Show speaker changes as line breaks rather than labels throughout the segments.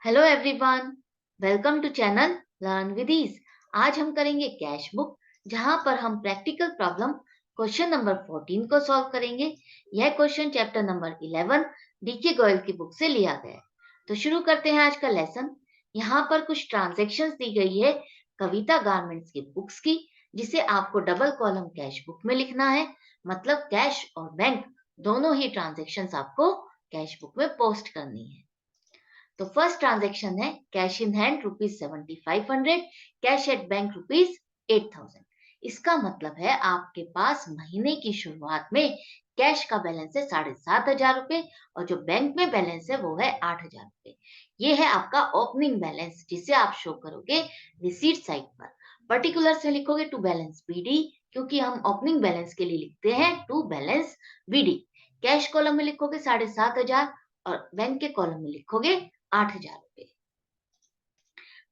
Hello everyone, welcome to channel learn with ease. आज हम करेंगे कैश बुक, जहां पर हम प्रैक्टिकल प्रॉब्लम क्वेश्चन नंबर 14 को सॉल्व करेंगे। यह question chapter number 11 DK Goyal की बुक से लिया गया है। तो शुरू करते हैं आज का लेसन। यहाँ पर कुछ ट्रांजैक्शंस दी गई है कविता गारमेंट्स की बुक्स की, जिसे आपको डबल कॉलम कैश बुक में लिखना है। मतलब कैश और बैंक दोनों ही ट्रांजैक्शंस आपको कैश बुक में पोस्ट करनी है। तो फर्स्ट ट्रांजैक्शन है cash in hand ₹7500, cash at bank ₹8000। इसका मतलब है आपके पास महीने की शुरुआत में कैश का बैलेंस है ₹7500 और जो बैंक में बैलेंस है वो है ₹8000। ये है आपका ओपनिंग बैलेंस, जिसे आप शो करोगे रिसीट साइड पर। पर्टिकुलर से लिखोगे टू बैलेंस बीडी, क्योंकि हम ओपनिंग बैलेंस के लिए लिखते हैं to balance BD. Cash column में लिखोगे 7500 और बैंक के कॉलम में लिखोगे ₹8000।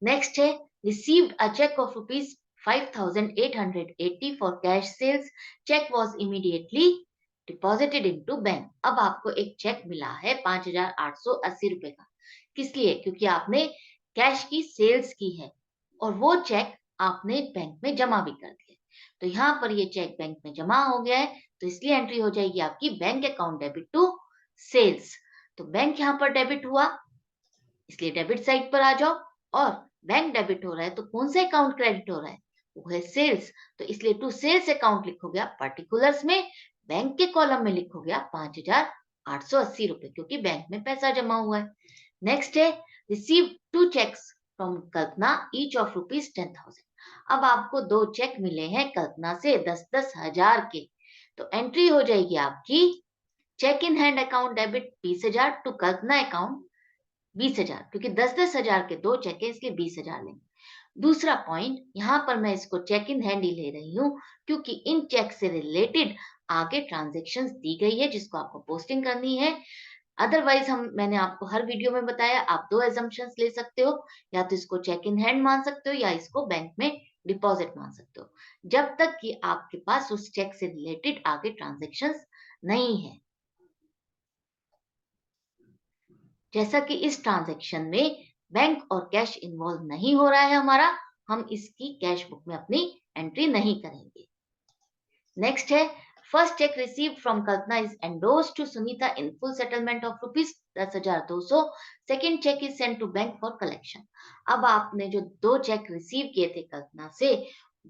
नेक्स्ट है received a cheque of ₹5880 for cash sales. Cheque was immediately deposited into bank. अब आपको एक चेक मिला है ₹5880 का। किस लिए? क्योंकि आपने कैश की सेल्स की है और वो चेक आपने बैंक में जमा भी कर दिया। तो यहाँ पर ये चेक बैंक में जमा हो गया है, तो इसलिए एंट्री हो जाएगी आपकी bank account debit to sales. तो बैंक यहाँ पर डेबिट हुआ, इसलिए डेबिट साइड पर आ जाओ। और बैंक डेबिट हो रहा है तो कौन सा अकाउंट क्रेडिट हो रहा है? वो है सेल्स। तो इसलिए टू सेल्स अकाउंट लिखोगे आप पर्टिकुलर्स में, बैंक के कॉलम में लिखोगे आप ₹5880, क्योंकि बैंक में पैसा जमा हुआ है। नेक्स्ट है receive two cheques from Kalpana each of ₹10,000। अब आपको दो चेक मिले हैं कल्पना से 10-10 हजार के। तो एंट्री हो जाएगी आपकी cheque in hand account debit 20,000 to Kalpana account 20,000, क्योंकि 10-10 हजार के दो चेक है इसलिए 20,000 लेंगे। दूसरा पॉइंट, यहाँ पर मैं इसको चेक इन हैंड ही ले रही हूँ, क्योंकि इन चेक से रिलेटेड आगे ट्रांजेक्शन्स दी गई है जिसको आपको पोस्टिंग करनी है। अदरवाइज मैंने आपको हर वीडियो में बताया, आप दो एजम्पशंस ले सकते हो, या तो इसको चेक इन हैंड मान सकते हो या इसको बैंक में डिपॉजिट मान सकते हो, जब तक कि आपके पास उस चेक से रिलेटेड आगे ट्रांजेक्शन्स नहीं है। जैसा कि इस ट्रांजैक्शन में बैंक और कैश इन्वॉल्व नहीं हो रहा है हमारा, हम इसकी कैश बुक में अपनी एंट्री नहीं करेंगे। नेक्स्ट है first cheque received from Kalpana is endorsed to Sunita in full settlement of ₹10,200। Second cheque is sent to bank for collection. अब आपने जो दो चेक रिसीव किए थे कल्पना से,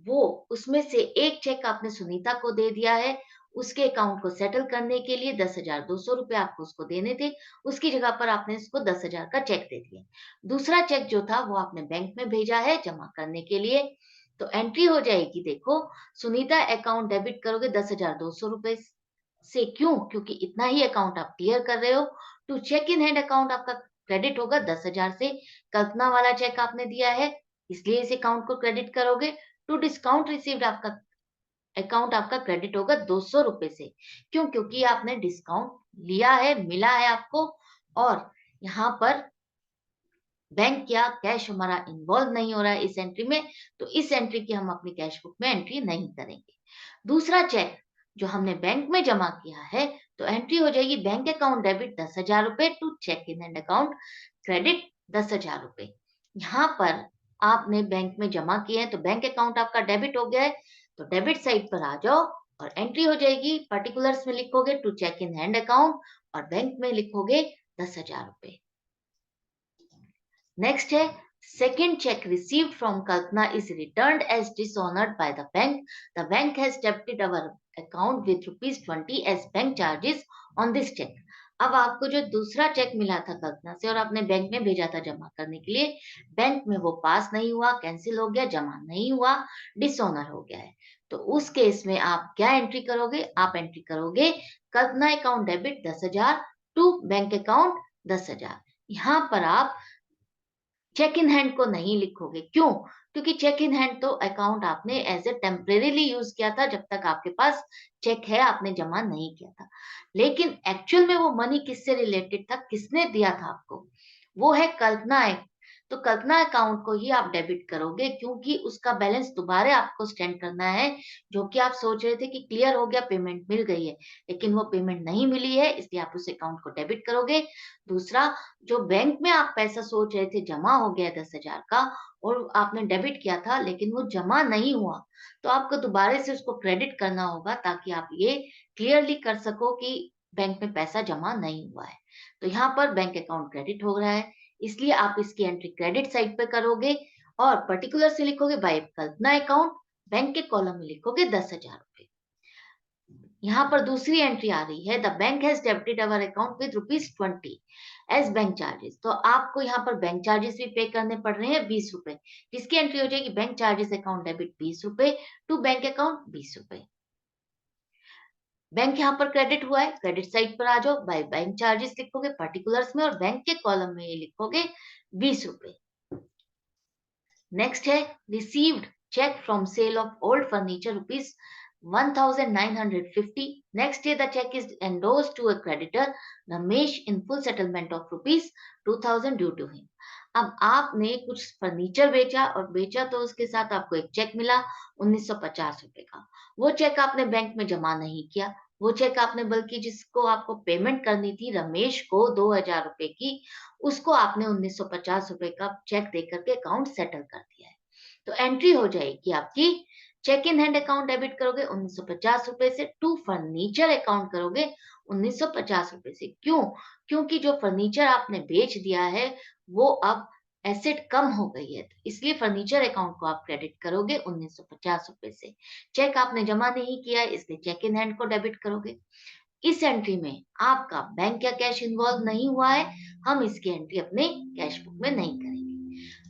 वो उसमें से एक चेक आपने सुनीता को दे दिया है। उसके अकाउंट को सेटल करने के लिए ₹10,200 आपको उसको देने थे, उसकी जगह पर आपने इसको 10,000 का चेक दे दिया। दूसरा चेक जो था वो आपने बैंक में भेजा है जमा करने के लिए। तो एंट्री हो जाएगी, देखो, सुनीता अकाउंट डेबिट करोगे ₹10,200 से। क्यों? क्योंकि इतना ही अकाउंट आप क्लियर कर रहे हो। To cheque in hand account आपका क्रेडिट होगा 10,000 से। कल्पना वाला चेक आपने दिया है, इसलिए इस अकाउंट को क्रेडिट करोगे। टू डिस्काउंट रिसीव्ड आपका अकाउंट आपका क्रेडिट होगा ₹200 से। क्यों? क्योंकि आपने डिस्काउंट लिया है, मिला है आपको। और यहाँ पर बैंक या कैश हमारा इन्वॉल्व नहीं हो रहा है इस एंट्री में, तो इस एंट्री की हम अपनी कैश बुक में एंट्री नहीं करेंगे। दूसरा चेक जो हमने बैंक में जमा किया है, तो एंट्री हो जाएगी bank account debit ₹10,000 to cheque in hand account credit ₹10,000। यहाँ पर आपने बैंक में जमा किए हैं तो बैंक अकाउंट आपका डेबिट हो गया है, तो डेबिट साइड पर आ जाओ और एंट्री हो जाएगी पर्टिकुलर्स में लिखोगे to cheque in hand account और बैंक में लिखोगे ₹10,000। नेक्स्ट है second check received from Kalpana is returned as dishonored by the bank. The bank has debited our account with ₹20 as bank charges on this check. अब आपको जो दूसरा check मिला था कल्पना से और आपने बैंक में भेजा था जमा करने के लिए, बैंक में वो पास नहीं हुआ, कैंसिल हो गया, जमा नहीं हुआ, डिसऑनर हो गया है। तो उस केस में आप क्या एंट्री करोगे? आप एंट्री करोगे कल्पना account debit 10,000 to bank account 10,000। यहाँ पर आप चेक इन हैंड को नहीं लिखोगे। क्यों? क्योंकि चेक इन हैंड तो अकाउंट आपने एज ए टेम्परेरीली यूज किया था, जब तक आपके पास चेक है आपने जमा नहीं किया था। लेकिन एक्चुअल में वो मनी किससे रिलेटेड था, किसने दिया था आपको? वो है कल्पना। तो कल्पना अकाउंट को ही आप डेबिट करोगे, क्योंकि उसका बैलेंस दोबारा आपको स्टेंड करना है, जो कि आप सोच रहे थे कि क्लियर हो गया, पेमेंट मिल गई है, लेकिन वो पेमेंट नहीं मिली है, इसलिए आप उस अकाउंट को डेबिट करोगे। दूसरा, जो बैंक में आप पैसा सोच रहे थे जमा हो गया 10,000 का और आपने डेबिट किया था, लेकिन वो जमा नहीं हुआ, तो आपको दोबारा से उसको क्रेडिट करना होगा, ताकि आप ये क्लियरली कर सको कि बैंक में पैसा जमा नहीं हुआ है। तो यहाँ पर बैंक अकाउंट क्रेडिट हो रहा है, इसलिए आप इसकी एंट्री क्रेडिट साइड पे करोगे और पर्टिकुलर से लिखोगे बाय कल्पना अकाउंट, बैंक के कॉलम में लिखोगे 10,000 रुपए। यहाँ पर दूसरी एंट्री आ रही है, the bank has debited our account with ₹20 as bank charges. तो आपको यहाँ पर बैंक चार्जेस भी पे करने पड़ रहे हैं 20 रुपए, जिसकी एंट्री हो जाएगी बैंक चार्जेस अकाउंट डेबिट 20 रुपए टू बैंक अकाउंट 20 रुपए। बैंक यहाँ पर क्रेडिट हुआ है, क्रेडिट साइड पर आ जाओ, बाय बैंक चार्जेस लिखोगे पर्टिकुलर्स में और बैंक के कॉलम में ये लिखोगे 20 रुपए। नेक्स्ट है received cheque from sale of old furniture ₹1950। Next day the cheque is endorsed to a creditor Ramesh in full settlement of ₹2000 due to him. अब आपने कुछ फर्नीचर बेचा और बेचा तो उसके साथ आपको एक चेक मिला 1950 रुपए का। वो चेक आपने बैंक में जमा नहीं किया, वो चेक आपने बल्कि जिसको आपको पेमेंट करनी थी रमेश को 2000 रुपए की, उसको आपने 1950 रुपए का चेक दे करके अकाउंट सेटल कर दिया है। तो एंट्री हो जाएगी आपकी, cheque in hand account debit करोगे 1950 रुपए से, टू फर्नीचर अकाउंट करोगे 1950 रुपए से। क्यों? क्योंकि जो फर्नीचर आपने बेच दिया है वो अब एसेट कम हो गई है, इसलिए फर्नीचर अकाउंट को आप क्रेडिट करोगे 1950 रुपए से। चेक आपने जमा नहीं किया है, इसलिए चेक इन हैंड को डेबिट करोगे। इस एंट्री में आपका बैंक या कैश इन्वॉल्व नहीं हुआ है, हम इसकी एंट्री अपने कैश बुक में नहीं करेंगे।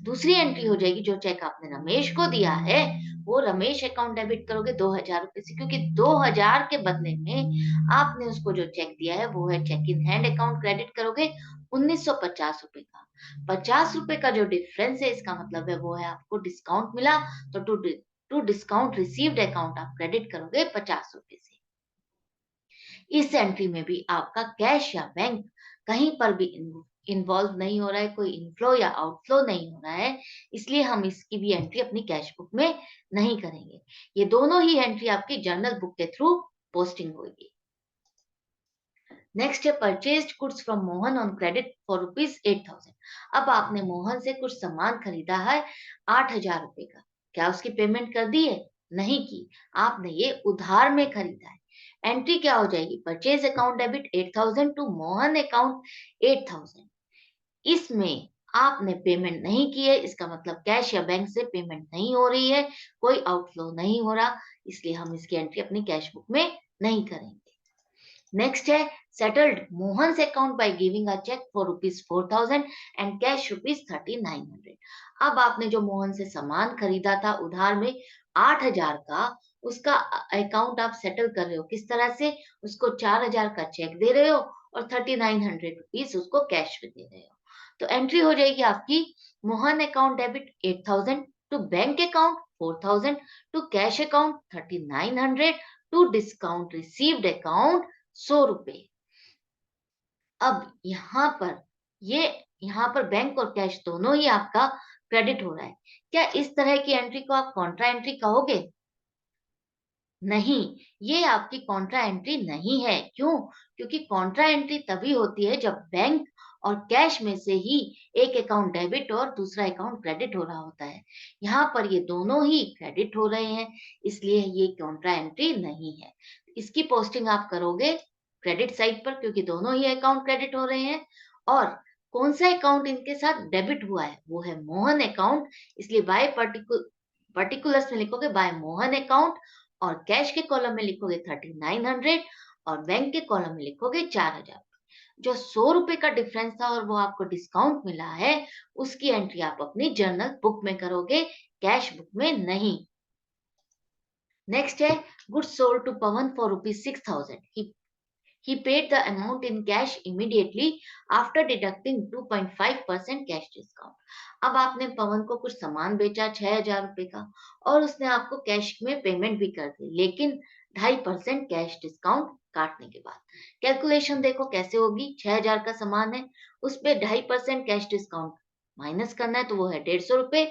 दूसरी एंट्री हो जाएगी, जो चेक आपने रमेश को दिया है वो रमेश अकाउंट डेबिट करोगे 2000 रुपए से, क्योंकि 2000 के बदले में आपने उसको जो चेक दिया है वो है cheque in hand account credit करोगे 1950 रुपए का। 50 रुपए का जो डिफरेंस है, इसका मतलब है वो है आपको डिस्काउंट मिला, तो टू डिस्काउंट रिसीव्ड अकाउंट आप क्रेडिट करोगे 50 रुपए से। इस एंट्री में भी आपका कैश या बैंक कहीं पर भी इन्वॉल्व नहीं हो रहा है, कोई इनफ्लो या आउटफ्लो नहीं हो रहा है, इसलिए हम इसकी भी एंट्री अपनी कैश बुक में नहीं करेंगे। ये दोनों ही एंट्री आपकी जर्नल बुक के थ्रू पोस्टिंग होगी। नेक्स्ट है purchased goods from Mohan on credit for ₹8000। अब आपने मोहन से कुछ सामान खरीदा है 8000 रुपए का, क्या उसकी पेमेंट कर दी है? नहीं की, आपने ये उधार में खरीदा है। एंट्री क्या हो जाएगी, purchase account debit 8000 to Mohan account 8000। इसमें आपने पेमेंट नहीं की है, इसका मतलब कैश या बैंक से पेमेंट नहीं हो रही है, कोई आउटफ्लो नहीं हो रहा, इसलिए हम इसकी एंट्री अपनी कैश बुक में नहीं करेंगे। नेक्स्ट है settled Mohan's account by giving a cheque for ₹4000 and cash ₹3900। अब आपने जो मोहन से सामान खरीदा था उधार में 8000 का, उसका अकाउंट आप सेटल कर रहे हो, किस तरह से? उसको 4000 का चेक दे रहे हो और ₹3900 उसको कैश में दे रहे हो। तो एंट्री हो जाएगी आपकी, Mohan account debit 8000 to bank account 4000 to cash account 3900 to discount received account 100 रुपए। अब यहाँ पर बैंक और कैश दोनों ही आपका क्रेडिट हो रहा है। क्या इस तरह की एंट्री को आप कॉन्ट्रा एंट्री कहोगे? नहीं, ये आपकी कॉन्ट्रा एंट्री नहीं है। क्यों? क्योंकि कॉन्ट्रा एंट्री तभी होती है जब बैंक और कैश में से ही एक अकाउंट डेबिट और दूसरा अकाउंट क्रेडिट हो रहा होता है। यहाँ पर ये दोनों ही क्रेडिट हो रहे हैं, इसलिए ये कॉन्ट्रा एंट्री नहीं है। इसकी पोस्टिंग आप करोगे क्रेडिट साइड पर, क्योंकि दोनों ही अकाउंट क्रेडिट हो रहे हैं। और कौन सा अकाउंट इनके साथ डेबिट हुआ है, वो है मोहन अकाउंट, इसलिए बाय पर्टिकुलर्स में लिखोगे बाय मोहन अकाउंट और कैश के कॉलम में लिखोगे 3900 और बैंक के कॉलम में लिखोगे 4000। जो 100 रुपए का डिफरेंस था और वो आपको डिस्काउंट मिला है, उसकी एंट्री आप अपनी जर्नल बुक में करोगे, कैश बुक में नहीं। नेक्स्ट है goods sold to Pawan for ₹6000। He paid the amount in cash immediately after deducting 2.5% cash discount. अब आपने पवन को कुछ सामान बेचा 6000 रुपए का और उसने आपको कैश में पेमेंट भी कर दी, लेकिन 2.5% कैश डिस्काउंट काटने के बाद। कैलकुलेशन देखो कैसे होगी, 6000 का सामान है, उस पे 2.5% कैश डिस्काउंट माइनस करना है तो वो है 150 रुपए,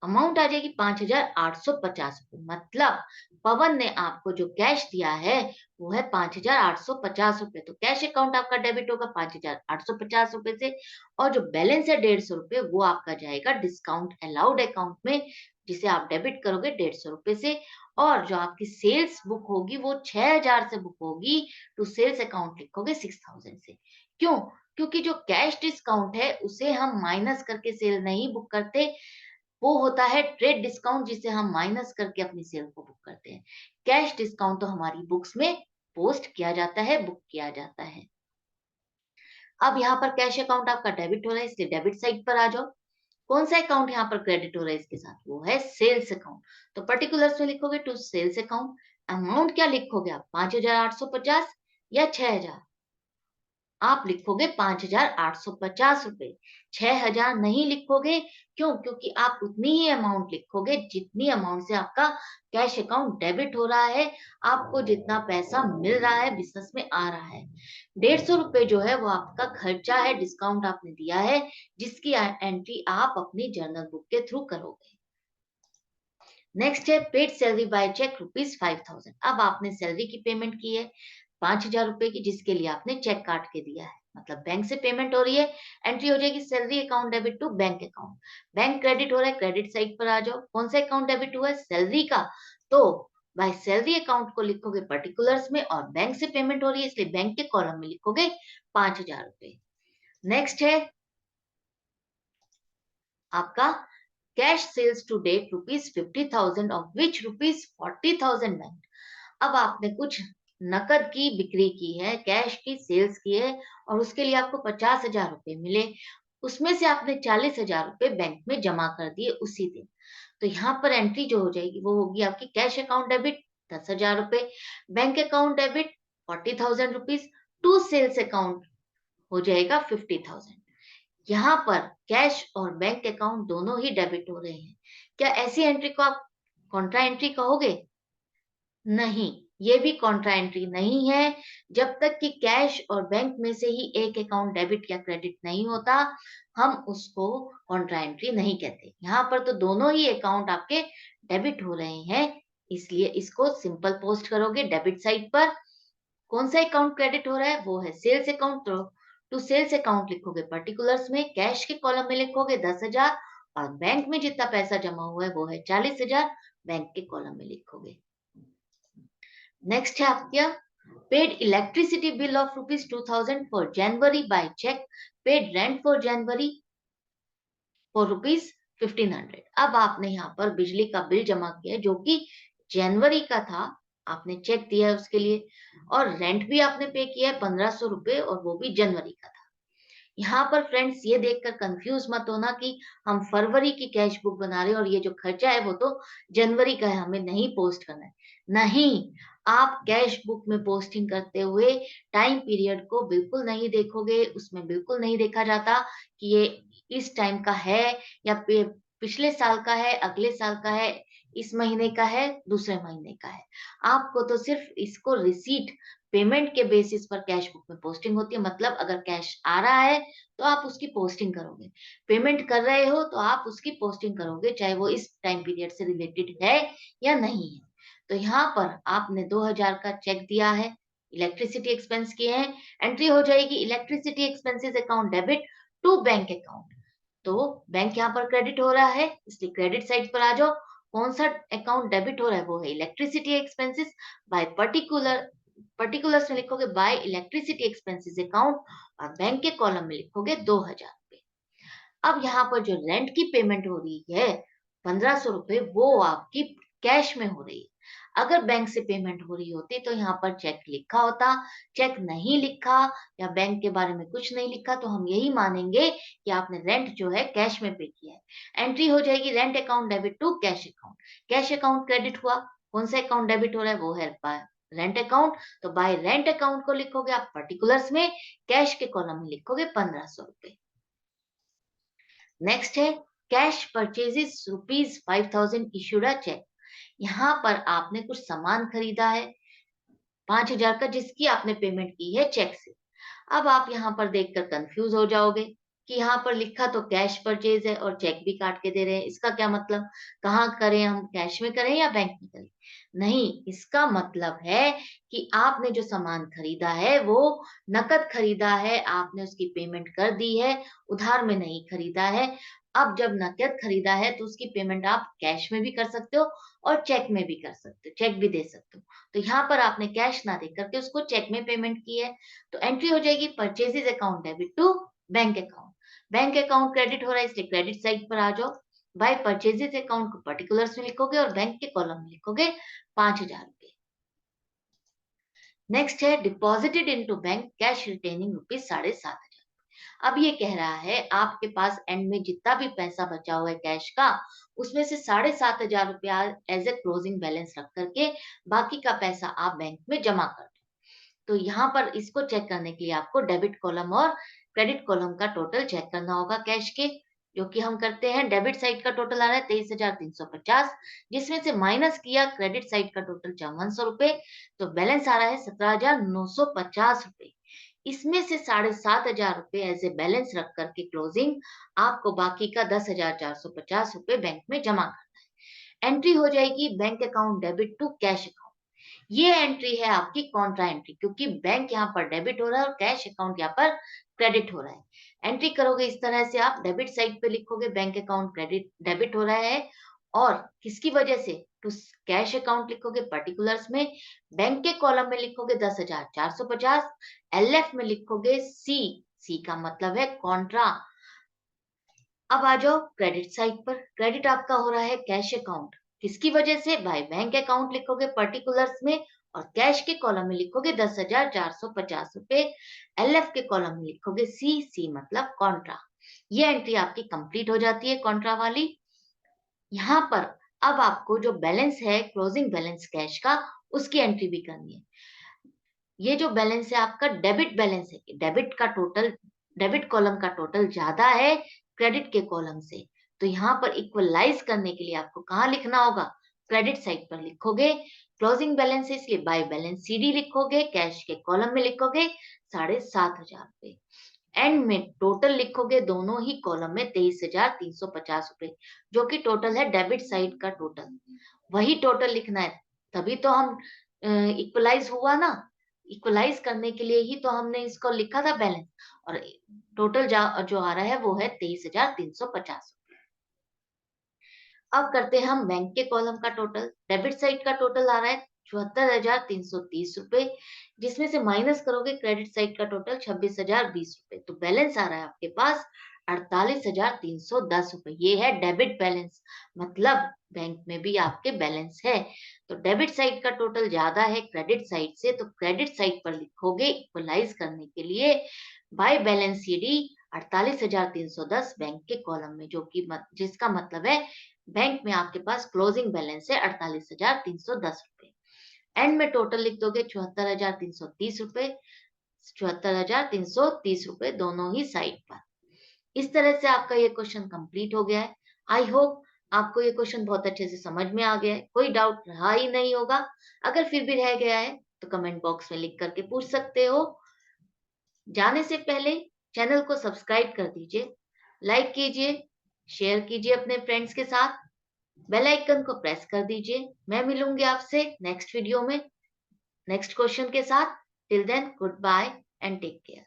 अमाउंट आ जाएगी 5,850 रुपए। मतलब पवन ने आपको जो कैश दिया है वो है 5,850 रुपए। तो कैश अकाउंट आपका डेबिट होगा 5,850 रुपए से, और जो बैलेंस है 150 रुपए वो आपका जाएगा डिस्काउंट अलाउड अकाउंट में, जिसे आप डेबिट करोगे 150 रुपए से। और जो आपकी सेल्स बुक होगी वो 6,000 से बुक होगी, तो सेल्स अकाउंट लिखोगे 6,000 से। क्यों? क्योंकि जो कैश डिस्काउंट है उसे हम माइनस करके सेल नहीं बुक करते, वो होता है ट्रेड डिस्काउंट, जिसे हम माइनस करके अपनी सेल को बुक करते हैं। कैश डिस्काउंट तो हमारी बुक्स में पोस्ट किया जाता है, बुक किया जाता है। अब यहाँ पर कैश अकाउंट आपका डेबिट हो रहा है, इसलिए डेबिट साइड पर आ जाओ। कौन सा अकाउंट यहाँ पर क्रेडिट हो रहा है इसके साथ? वो है सेल्स अकाउंट। तो पर्टिकुलर्स में लिखोगे टू सेल्स अकाउंट। अमाउंट क्या लिखोगे आप? 5,850 या 6,000? आप लिखोगे 5,850 रुपए, 6,000 नहीं लिखोगे। क्यों? क्योंकि आप उतनी ही अमाउंट लिखोगे जितनी अमाउंट से आपका कैश अकाउंट डेबिट हो रहा है, आपको जितना पैसा मिल रहा है, बिजनेस में आ रहा है। 150 रुपए जो है वो आपका खर्चा है, डिस्काउंट आपने दिया है, जिसकी एंट्री आप अपनी जर्नल बुक के थ्रू करोगे। नेक्स्ट है पेड सैलरी बाय चेक ₹5,000। अब आपने सैलरी की पेमेंट की है 5,000 रुपए की, जिसके लिए आपने चेक काट के दिया है, मतलब बैंक से पेमेंट हो रही है। एंट्री हो जाएगी salary account debit to bank account. Bank credit हो रहा है, क्रेडिट साइड पर आ जाओ। कौन सा अकाउंट डेबिट हुआ है? सैलरी का। तो बाय सैलरी अकाउंट को लिखोगे पर्टिकुलर्स में, और बैंक से पेमेंट हो रही है इसलिए बैंक के कॉलम में लिखोगे 5,000 रुपए। नेक्स्ट है आपका cash sales to date ₹50,000, of which ₹40,000 bank. अब आपने कुछ नकद की बिक्री की है, कैश की सेल्स की है, और उसके लिए आपको 50,000 रुपए मिले। उसमें से आपने 40,000 रुपए बैंक में जमा कर दिए उसी दिन। तो यहाँ पर एंट्री जो हो जाएगी वो होगी आपकी कैश अकाउंट डेबिट 10,000 रुपए, bank account debit 40,000 rupees, to sales account हो जाएगा 50,000। यहाँ पर कैश और बैंक अकाउंट दोनों ही डेबिट हो रहे हैं। क्या ऐसी एंट्री को आप कॉन्ट्रा एंट्री कहोगे? नहीं, ये भी कॉन्ट्रा एंट्री नहीं है। जब तक कि कैश और बैंक में से ही एक अकाउंट डेबिट या क्रेडिट नहीं होता, हम उसको कॉन्ट्रा एंट्री नहीं कहते। यहाँ पर तो दोनों ही अकाउंट आपके डेबिट हो रहे हैं, इसलिए इसको सिंपल पोस्ट करोगे डेबिट साइड पर। कौन सा अकाउंट क्रेडिट हो रहा है? वो है सेल्स अकाउंट। तो टू सेल्स अकाउंट लिखोगे पर्टिकुलर्स में, कैश के कॉलम में लिखोगे 10,000, और बैंक में जितना पैसा जमा हुआ है वो है 40,000, बैंक के कॉलम में लिखोगे। नेक्स्ट है आपका paid electricity bill of ₹2,000 for January by cheque, paid rent for January for ₹1,500। अब आपने यहाँ पर बिजली का बिल जमा किया है जो कि जनवरी का था, आपने चेक दिया है उसके लिए, और रेंट भी आपने पे किया है 1,500 रुपए, और वो भी जनवरी का था। यहाँ पर फ्रेंड्स ये देखकर कंफ्यूज मत होना कि हम फरवरी की कैश बुक बना रहे हैं और ये जो खर्चा है वो तो जनवरी का है, हमें नहीं पोस्ट करना है। नहीं, आप कैश बुक में पोस्टिंग करते हुए टाइम पीरियड को बिल्कुल नहीं देखोगे, उसमें बिल्कुल नहीं देखा जाता कि ये इस टाइम का है, या पिछले साल का है, अगले साल का है, इस महीने का है, दूसरे महीने का है। आपको तो सिर्फ इसको रिसीट, पेमेंट के बेसिस पर कैश बुक में पोस्टिंग होती है। मतलब अगर कैश आ रहा है तो आप उसकी पोस्टिंग करोगे, पेमेंट कर रहे हो तो आप उसकी पोस्टिंग करोगे, चाहे वो इस टाइम पीरियड से रिलेटेड है या नहीं है। तो यहाँ पर आपने 2,000 का चेक दिया है, इलेक्ट्रिसिटी एक्सपेंस किए हैं, एंट्री हो जाएगी electricity expenses account debit to bank account. तो बैंक यहाँ पर क्रेडिट हो रहा है, इसलिए क्रेडिट साइड पर आ जाओ। कौन सा अकाउंट डेबिट हो रहा है? वो है इलेक्ट्रिसिटी एक्सपेंसेस बाय पर्टिकुलर्स में लिखोगे बाय इलेक्ट्रिसिटी एक्सपेंसेस अकाउंट, और बैंक के कॉलम में लिखोगे 2,000 रुपए। अब यहाँ पर जो रेंट की पेमेंट हो रही है 1,500 रुपए, वो आपकी कैश में हो रही है। अगर बैंक से पेमेंट हो रही होती तो यहाँ पर चेक लिखा होता, चेक नहीं लिखा या बैंक के बारे में कुछ नहीं लिखा, तो हम यही मानेंगे कि आपने रेंट जो है कैश में पे किया है। एंट्री हो जाएगी rent account debit to cash account. Cash account credit हुआ, कौन सा अकाउंट डेबिट हो रहा है? वो है रेंट अकाउंट। तो बाय रेंट अकाउंट को लिखोगे आप पर्टिकुलर्स में, कैश के कॉलम में लिखोगे 1,500 रुपए। नेक्स्ट है cash purchases ₹5,000 issued a cheque. यहाँ पर आपने कुछ सामान खरीदा है 5,000 का, जिसकी आपने पेमेंट की है चेक से। अब आप यहाँ पर देखकर कंफ्यूज हो जाओगे, कि यहाँ पर लिखा तो कैश परचेज है और चेक भी काट के दे रहे हैं। इसका क्या मतलब? कहाँ करें हम, कैश में करें या बैंक में करें? नहीं, इसका मतलब है कि आपने जो सामान खरीदा है वो नकद खरीदा है, आपने उसकी पेमेंट कर दी है, उधार में नहीं खरीदा है। अब जब नकद खरीदा है तो उसकी पेमेंट आप कैश में भी कर सकते हो और चेक में भी कर सकते हो, चेक भी दे सकते हो। तो यहाँ पर आपने कैश ना दे करके उसको चेक में पेमेंट की है, तो एंट्री हो जाएगी purchases account debit to bank account. Bank account credit हो रहा है इसलिए क्रेडिट साइड पर आ जाओ। बाय परचेजेस अकाउंट को पर्टिकुलर्स में लिखोगे और बैंक के कॉलम में लिखोगे 5,000 रुपए। नेक्स्ट है deposited into bank cash retaining rupees 7,500। अब ये कह रहा है आपके पास एंड में जितना भी पैसा बचा हुआ है कैश का, उसमें से 7,500 रुपया एज ए क्लोजिंग बैलेंस रख करके बाकी का पैसा आप बैंक में जमा कर दो। तो यहाँ पर इसको चेक करने के लिए आपको डेबिट कॉलम और क्रेडिट कॉलम का टोटल चेक करना होगा कैश के, जो कि हम करते हैं। डेबिट साइड का टोटल आ रहा है 23,350, जिसमें से माइनस किया क्रेडिट साइड का टोटल 5,400 रुपए, तो बैलेंस आ रहा है 17,950 रुपए। इसमें से 7,500 रुपए एज ए बैलेंस रख करके क्लोजिंग आपको बाकी का 10,450 रुपए बैंक में जमा करना है। एंट्री हो जाएगी bank account debit to cash account. ये एंट्री है आपकी कॉन्ट्रा एंट्री, क्योंकि बैंक यहाँ पर डेबिट हो रहा है और कैश अकाउंट यहाँ पर क्रेडिट हो रहा है। एंट्री करोगे इस तरह से, आप डेबिट साइड पे लिखोगे बैंक अकाउंट क्रेडिट डेबिट हो रहा है, और किसकी वजह से, टू कैश अकाउंट लिखोगे पर्टिकुलर्स में, बैंक के कॉलम में लिखोगे 10,450, एलएफ में लिखोगे सी, सी का मतलब है कॉन्ट्रा। अब आ जाओ क्रेडिट साइड पर। क्रेडिट आपका हो रहा है कैश अकाउंट, किसकी वजह से, बाय बैंक अकाउंट लिखोगे पर्टिकुलर्स में और कैश के कॉलम में लिखोगे 10,450 रुपए, एलएफ के कॉलम में लिखोगे सी, सी मतलब कॉन्ट्रा। ये एंट्री आपकी कंप्लीट हो जाती है कॉन्ट्रा वाली। यहाँ पर अब आपको जो बैलेंस है क्लोजिंग बैलेंस कैश का, उसकी एंट्री भी करनी है। ये जो बैलेंस है आपका डेबिट बैलेंस है, डेबिट का टोटल, डेबिट कॉलम का टोटल ज्यादा है क्रेडिट के कॉलम से, तो यहाँ पर इक्वलाइज करने के लिए आपको कहाँ लिखना होगा, क्रेडिट साइड पर लिखोगे क्लोजिंग बैलेंस है इसलिए बाय बैलेंस सीडी लिखोगे, कैश के कॉलम में लिखोगे 7,500 रुपए, एंड में टोटल लिखोगे दोनों ही कॉलम में 23,350 रुपए, जो कि टोटल है डेबिट साइड का टोटल। वही टोटल लिखना है, तभी तो हम इक्वलाइज हुआ ना, इक्वलाइज करने के लिए ही तो हमने इसको लिखा था बैलेंस, और टोटल जो आ रहा है वो है 23,350। अब करते हैं हम बैंक के कॉलम का टोटल। डेबिट साइड का टोटल आ रहा है 74,330 रुपए, जिसमें से माइनस करोगे क्रेडिट साइड का टोटल 26,020 रुपए, तो बैलेंस आ रहा है आपके पास 48,310 रुपए। ये है डेबिट बैलेंस, मतलब बैंक में भी आपके बैलेंस है। तो डेबिट साइड का टोटल ज्यादा है क्रेडिट साइड से, तो क्रेडिट साइड पर लिखोगे इक्वलाइज करने के लिए बाय बैलेंस सीडी 48,310 बैंक के कॉलम में, जो कि जिसका मतलब है बैंक में आपके पास क्लोजिंग बैलेंस है 48,310 रुपए। एंड में टोटल लिख दोगे 74,330 रुपए, 74,330 रुपए दोनों ही साइड पर। इस तरह से आपका ये क्वेश्चन कंप्लीट हो गया है। आई होप आपको ये क्वेश्चन बहुत अच्छे से समझ में आ गया है, कोई डाउट रहा ही नहीं होगा। अगर फिर भी रह गया है तो कमेंट बॉक्स में लिख करके पूछ सकते हो। जाने से पहले चैनल को सब्सक्राइब कर दीजिए, लाइक कीजिए, शेयर कीजिए अपने फ्रेंड्स के साथ, बेल आइकन को प्रेस कर दीजिए। मैं मिलूंगी आपसे नेक्स्ट वीडियो में नेक्स्ट क्वेश्चन के साथ। Till then good bye and take care.